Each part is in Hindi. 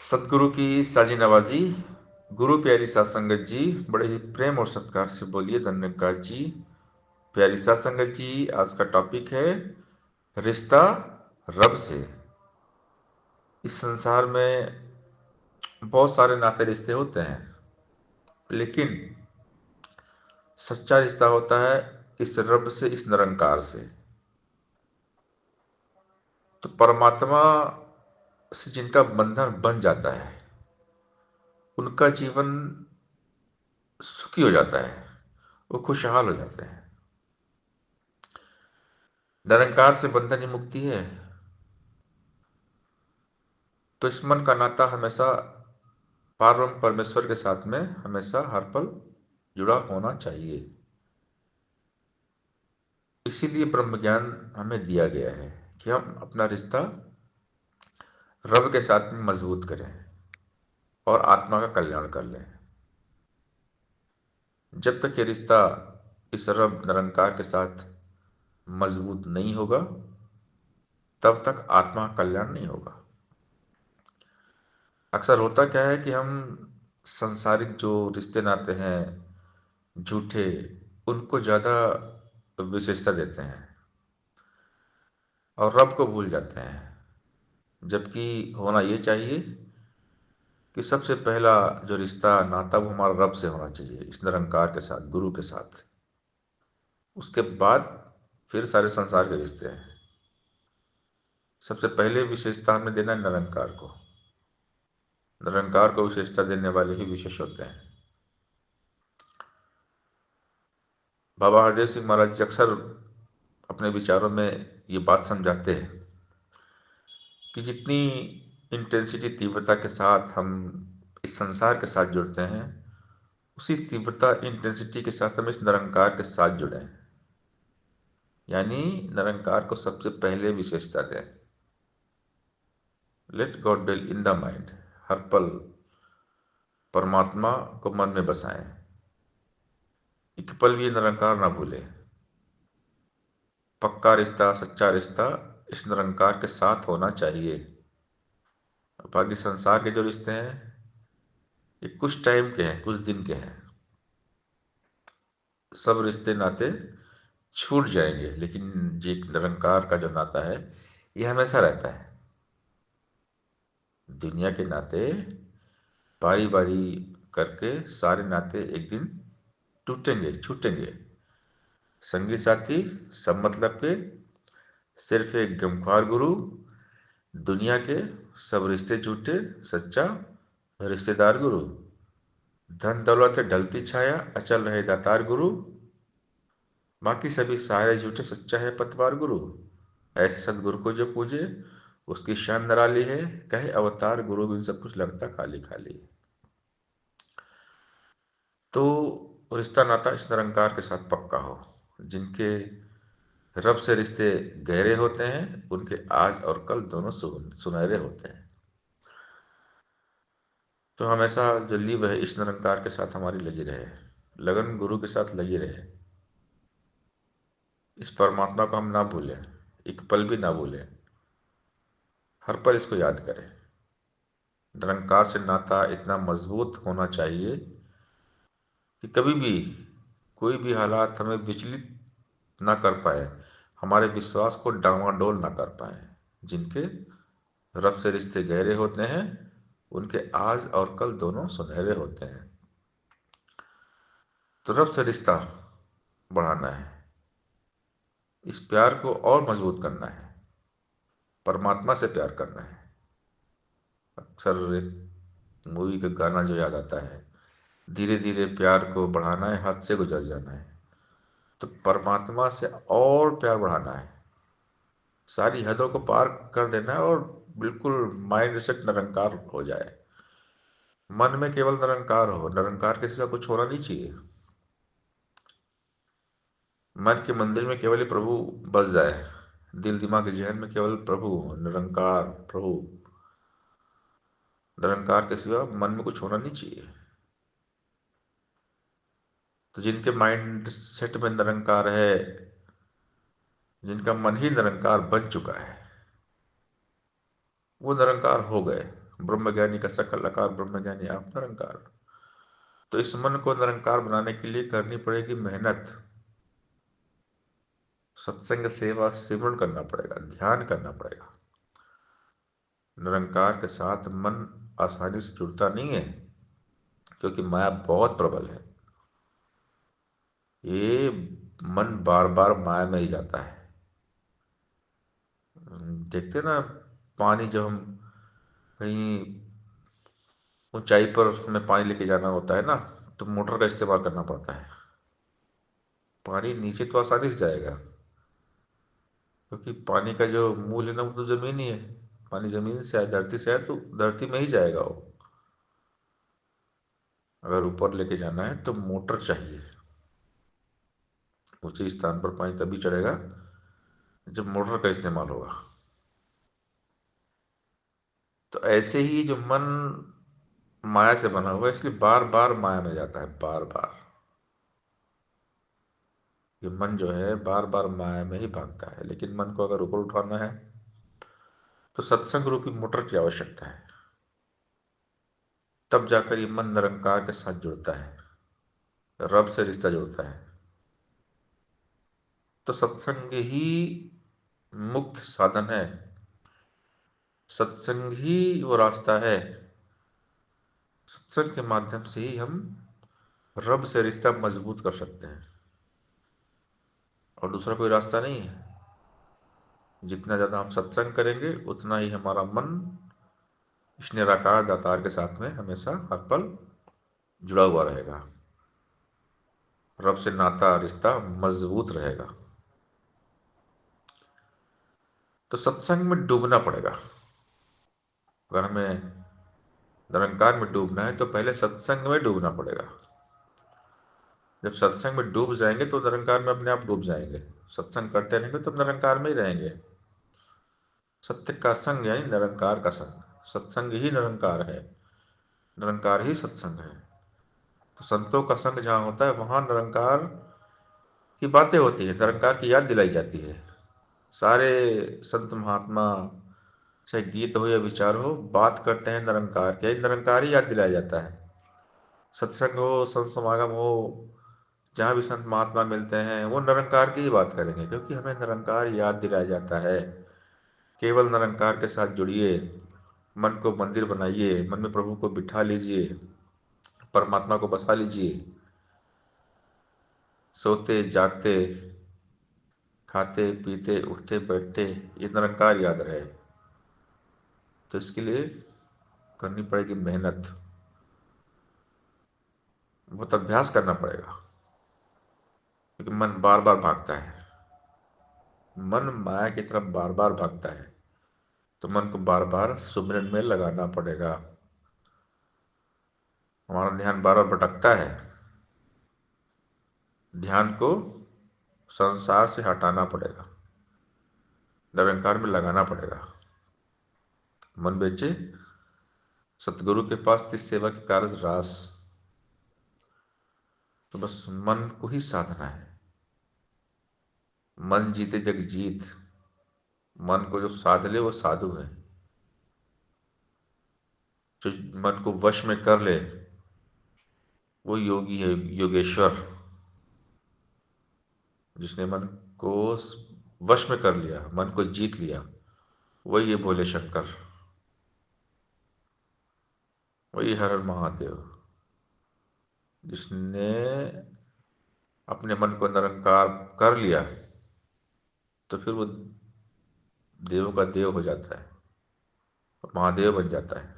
सदगुरु की साजी नवाजी। गुरु प्यारी सात संगत जी, बड़े ही प्रेम और सत्कार से बोलिए धन्यवाद जी। प्यारी सात संगत जी, आज का टॉपिक है रिश्ता रब से। इस संसार में बहुत सारे नाते रिश्ते होते हैं, लेकिन सच्चा रिश्ता होता है इस रब से, इस निरंकार से। तो परमात्मा से जिनका बंधन बन जाता है, उनका जीवन सुखी हो जाता है, वो खुशहाल हो जाते हैं। निरंकार से बंधन ही मुक्ति है। तो इस मन का नाता हमेशा पारब्रह्म परमेश्वर के साथ में हमेशा हर पल जुड़ा होना चाहिए। इसीलिए ब्रह्म ज्ञान हमें दिया गया है कि हम अपना रिश्ता रब के साथ में मजबूत करें और आत्मा का कल्याण कर लें। जब तक ये रिश्ता इस रब निरंकार के साथ मजबूत नहीं होगा, तब तक आत्मा का कल्याण नहीं होगा। अक्सर होता क्या है कि हम संसारिक जो रिश्ते नाते हैं झूठे, उनको ज़्यादा विशेषता देते हैं और रब को भूल जाते हैं। जबकि होना ये चाहिए कि सबसे पहला जो रिश्ता नाता वो हमारा रब से होना चाहिए, इस निरंकार के साथ, गुरु के साथ। उसके बाद फिर सारे संसार के रिश्ते हैं। सबसे पहले विशेषता हमें देना है निरंकार को। निरंकार को विशेषता देने वाले ही विशेष होते हैं। बाबा हरदेव सिंह महाराज जी अक्सर अपने विचारों में ये बात समझाते हैं कि जितनी इंटेंसिटी, तीव्रता के साथ हम इस संसार के साथ जुड़ते हैं, उसी तीव्रता, इंटेंसिटी के साथ हम इस निरंकार के साथ जुड़े। यानी निरंकार को सबसे पहले विशेषता दें। Let God dwell in the mind. हर पल परमात्मा को मन में बसाएं। एक पल भी ये निरंकार ना भूले। पक्का रिश्ता, सच्चा रिश्ता इस निरंकार के साथ होना चाहिए। बाकी संसार के जो रिश्ते हैं, ये कुछ टाइम के हैं, कुछ दिन के हैं। सब रिश्ते नाते छूट जाएंगे, लेकिन जो एक निरंकार का जो नाता है, ये हमेशा रहता है। दुनिया के नाते बारी बारी करके सारे नाते एक दिन टूटेंगे, छूटेंगे। संगी साथी सब मतलब के, सिर्फ एक गमख्वार गुरु। दुनिया के सब रिश्ते झूठे, सच्चा रिश्तेदार गुरु। धन दौलत ढलती छाया, अचल रहे दातार गुरु। बाकी सभी सारे झूठे, सच्चा है पतवार गुरु। ऐसे सदगुरु को जो पूजे, उसकी शान निराली है। कहे अवतार गुरु बिन सब कुछ लगता खाली खाली। तो रिश्ता नाता इस निरंकार के साथ पक्का हो। जिनके रब से रिश्ते गहरे होते हैं, उनके आज और कल दोनों सुनहरे होते हैं। तो हमेशा जो लीव है इस निरंकार के साथ हमारी लगी रहे, लगन गुरु के साथ लगी रहे। इस परमात्मा को हम ना भूलें, एक पल भी ना भूलें। हर पल इसको याद करें। निरंकार से नाता इतना मजबूत होना चाहिए कि कभी भी कोई भी हालात हमें विचलित ना कर पाए, हमारे विश्वास को डांवाडोल ना कर पाए। जिनके रब से रिश्ते गहरे होते हैं, उनके आज और कल दोनों सुनहरे होते हैं। तो रब से रिश्ता बढ़ाना है, इस प्यार को और मजबूत करना है, परमात्मा से प्यार करना है। अक्सर एक मूवी का गाना जो याद आता है, धीरे धीरे प्यार को बढ़ाना है, हद से गुजर जाना है। तो परमात्मा से और प्यार बढ़ाना है, सारी हदों को पार कर देना है और बिल्कुल माइंड सेट निरंकार हो जाए। मन में केवल निरंकार हो, निरंकार के सिवा कुछ होना नहीं चाहिए। मन के मंदिर में केवल ही प्रभु बस जाए, दिल दिमाग जहन में केवल प्रभु हो, निरंकार प्रभु। निरंकार के सिवा मन में कुछ होना नहीं चाहिए। तो जिनके माइंड सेट में निरंकार है, जिनका मन ही निरंकार बन चुका है, वो निरंकार हो गए। ब्रह्मज्ञानी का सकल आकार, ब्रह्मज्ञानी आप निरंकार। तो इस मन को निरंकार बनाने के लिए करनी पड़ेगी मेहनत, सत्संग सेवा सिमरन करना पड़ेगा, ध्यान करना पड़ेगा। निरंकार के साथ मन आसानी से जुड़ता नहीं है, क्योंकि माया बहुत प्रबल है। ये मन बार बार माया में ही जाता है। देखते ना, पानी जब हम कहीं ऊंचाई पर हमें पानी लेके जाना होता है ना, तो मोटर का इस्तेमाल करना पड़ता है। पानी नीचे तो आसानी से जाएगा, क्योंकि पानी का जो मूल है ना, वो तो जमीन ही है। पानी जमीन से आए, धरती से आए, तो धरती में ही जाएगा वो। अगर ऊपर लेके जाना है तो मोटर चाहिए। ऊंचे स्थान पर पानी तभी चढ़ेगा जब मोटर का इस्तेमाल होगा। तो ऐसे ही जो मन माया से बना हुआ है, इसलिए बार बार माया में जाता है, बार बार। ये मन जो है बार बार माया में ही भागता है। लेकिन मन को अगर ऊपर उठाना है तो सत्संग रूपी मोटर की आवश्यकता है। तब जाकर ये मन निरंकार के साथ जुड़ता है, रब से रिश्ता जुड़ता है। तो सत्संग ही मुख्य साधन है, सत्संग ही वो रास्ता है। सत्संग के माध्यम से ही हम रब से रिश्ता मजबूत कर सकते हैं, और दूसरा कोई रास्ता नहीं है। जितना ज़्यादा हम सत्संग करेंगे, उतना ही हमारा मन इस निराकार दातार के साथ में हमेशा हर पल जुड़ा हुआ रहेगा। रब से नाता रिश्ता मजबूत रहेगा। तो सत्संग में डूबना पड़ेगा। अगर हमें निरंकार में डूबना है तो पहले सत्संग में डूबना पड़ेगा। जब सत्संग में डूब जाएंगे तो निरंकार में अपने आप डूब जाएंगे। सत्संग करते रहेंगे तो निरंकार में ही रहेंगे। सत्य का संग यानी निरंकार का संग, सत्संग ही निरंकार है, निरंकार ही सत्संग है। तो संतों का संग जहाँ होता है, वहाँ निरंकार की बातें होती है, निरंकार की याद दिलाई जाती है। सारे संत महात्मा, चाहे गीत हो या विचार हो, बात करते हैं निरंकार के, निरंकार ही याद दिलाया जाता है। सत्संग हो, संत समागम हो, जहाँ भी संत महात्मा मिलते हैं, वो निरंकार की ही बात करेंगे, क्योंकि हमें निरंकार याद दिलाया जाता है। केवल निरंकार के साथ जुड़िए, मन को मंदिर बनाइए, मन में प्रभु को बिठा लीजिए, परमात्मा को बसा लीजिए। सोते जागते, खाते पीते, उठते बैठते, ये निरंकार याद रहे। तो इसके लिए करनी पड़ेगी मेहनत, बहुत अभ्यास करना पड़ेगा, क्योंकि मन बार बार भागता है। मन माया की तरफ बार बार भागता है, तो मन को बार बार सुमिरन में लगाना पड़ेगा। हमारा ध्यान बार बार भटकता है, ध्यान को संसार से हटाना पड़ेगा, निरंकार में लगाना पड़ेगा। मन बेचे सतगुरु के पास तिस सेवा के कारज रास। तो बस मन को ही साधना है। मन जीते जग जीत, मन को जो साध ले वो साधु है। जो मन को वश में कर ले वो योगी है, योगेश्वर। जिसने मन को वश में कर लिया, मन को जीत लिया, वही ये भोले शंकर, वही हर हर महादेव। जिसने अपने मन को निरंकार कर लिया, तो फिर वो देवों का देव हो जाता है, महादेव बन जाता है।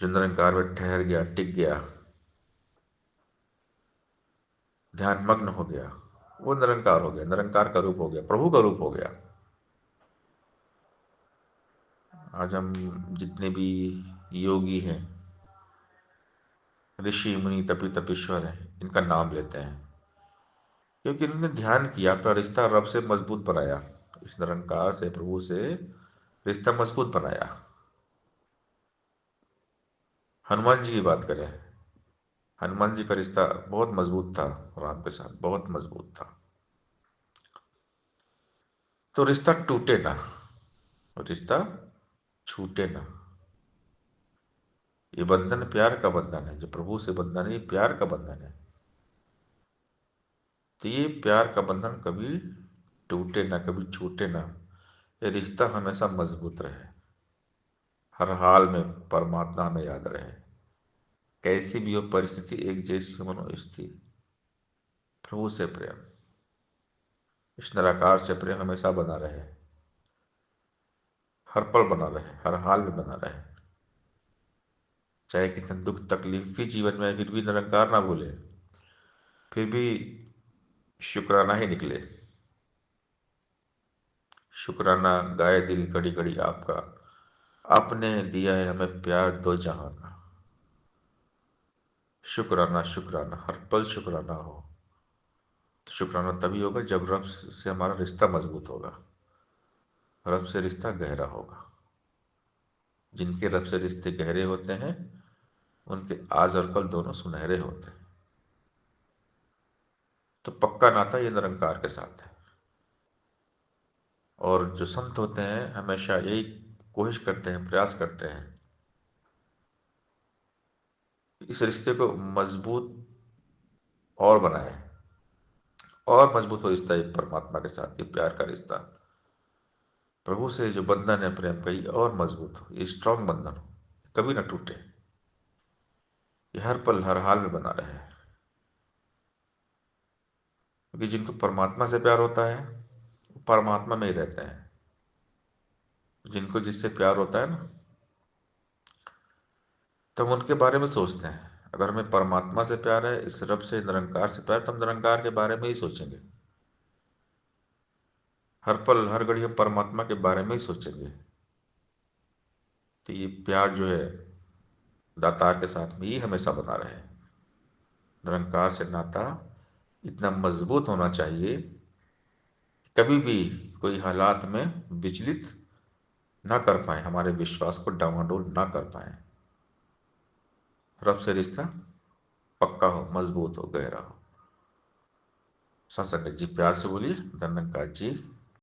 जो निरंकार में ठहर गया, टिक गया, ध्यान मग्न हो गया, वो निरंकार हो गया, निरंकार का रूप हो गया, प्रभु का रूप हो गया। आज हम जितने भी योगी हैं, ऋषि मुनि तपी तपीश्वर हैं, इनका नाम लेते हैं, क्योंकि इन्होंने ध्यान किया, अपना रिश्ता रब से मजबूत बनाया, इस निरंकार से, प्रभु से रिश्ता मजबूत बनाया। हनुमान जी की बात करें, हनुमान जी का रिश्ता बहुत मजबूत था, राम के साथ बहुत मजबूत था। तो रिश्ता टूटे ना, रिश्ता छूटे ना। ये बंधन प्यार का बंधन है, जो प्रभु से बंधन है ये प्यार का बंधन है। तो ये प्यार का बंधन कभी टूटे ना, कभी छूटे ना। ये रिश्ता हमेशा मजबूत रहे, हर हाल में परमात्मा हमें याद रहे। कैसी भी हो परिस्थिति, एक जैसी हो मनोस्थिति, प्रभु से प्रेम, इस निराकार से प्रेम हमेशा बना रहे, हर पल बना रहे, हर हाल में बना रहे। चाहे कितने दुख तकलीफ भी जीवन में, फिर भी निरंकार ना भूले, फिर भी शुक्राना ही निकले। शुक्राना गाए दिल घड़ी घड़ी आपका, आपने दिया है हमें प्यार दो जहां का। शुक्राना शुक्राना हर पल शुक्राना हो। तो शुक्राना तभी होगा जब रब से हमारा रिश्ता मजबूत होगा, रब से रिश्ता गहरा होगा। जिनके रब से रिश्ते गहरे होते हैं उनके आज और कल दोनों सुनहरे होते हैं। तो पक्का नाता ये निरंकार के साथ है। और जो संत होते हैं हमेशा यही कोशिश करते हैं, प्रयास करते हैं, इस रिश्ते को मजबूत और बनाए, और मजबूत हो रिश्ता ये परमात्मा के साथ, ये प्यार का रिश्ता, प्रभु से जो बंधन है प्रेम का, ये और मजबूत हो, ये स्ट्रांग बंधन हो, कभी ना टूटे, ये हर पल हर हाल में बना रहे। क्योंकि जिनको परमात्मा से प्यार होता है वो परमात्मा में ही रहते हैं। जिनको जिससे प्यार होता है ना, तो हम उनके बारे में सोचते हैं। अगर हमें परमात्मा से प्यार है, इस रब से निरंकार से प्यार, तो हम निरंकार के बारे में ही सोचेंगे, हर पल हर घड़ी हम परमात्मा के बारे में ही सोचेंगे। तो ये प्यार जो है दातार के साथ में ही हमेशा बना रहे। निरंकार से नाता इतना मजबूत होना चाहिए कि कभी भी कोई हालात में विचलित ना कर पाए, हमारे विश्वास को डावाडोल ना कर पाए। रब से रिश्ता पक्का हो, मजबूत हो, गहरा हो। सत्संग जी, प्यार से बोलिए धन्यकार जी।